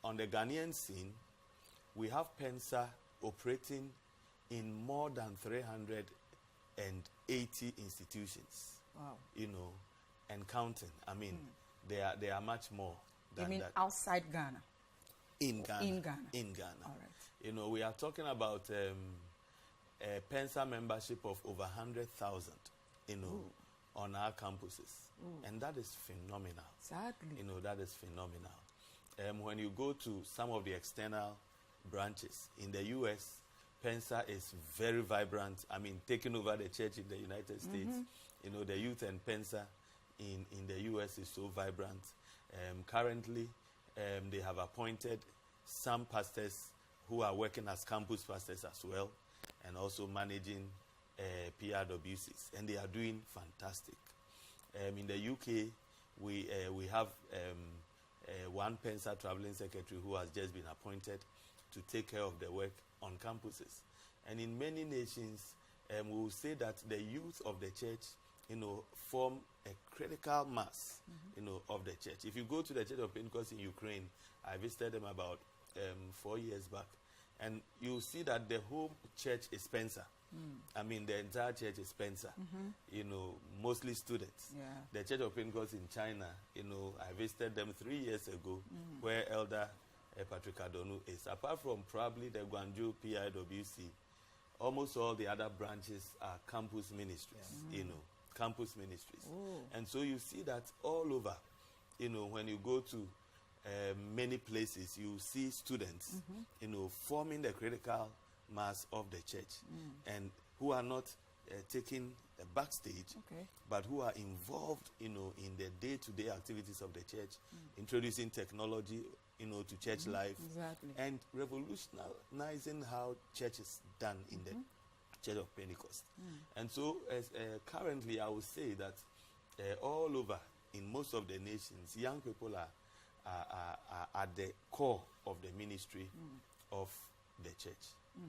On the Ghanaian scene, we have Pensa operating in more than 380 institutions. Wow. And counting. I mean, there are much more than you mean that. Outside Ghana? In Ghana. In Ghana. In Ghana. All right. We are talking about a Pensa membership of over 100,000, on our campuses. Ooh. And that is phenomenal. Exactly. That is phenomenal. When you go to some of the external branches in the U.S., Pensa is very vibrant. I mean, taking over the church in the United States. The youth and Pensa in the U.S. is so vibrant. Currently, they have appointed some pastors who are working as campus pastors as well, and also managing PRWCs, and they are doing fantastic. In the UK, we have one Pensa traveling secretary who has just been appointed to take care of the work on campuses. And in many nations, we will say that the youth of the church, form a critical mass, of the church. If you go to the Church of Pentecost in Ukraine, I visited them about 4 years back, and you see that the whole church is Pensa. I mean, the entire church is Pensa. Mostly students. Yeah. The Church of Pentecost in China, I visited them 3 years ago, where Elder Patrick Adonu is. Apart from probably the Guangzhou PIWC, almost all the other branches are campus ministries, campus ministries. Ooh. And so you see that all over, when you go to many places, you see students, forming the critical mass of the church, and who are not taking a backstage, but who are involved, in the day-to-day activities of the church, introducing technology, to church life, exactly. and revolutionizing how church is done in the Church of Pentecost. And so, currently, I would say that all over, in most of the nations, young people are at the core of the ministry of the church. Yeah.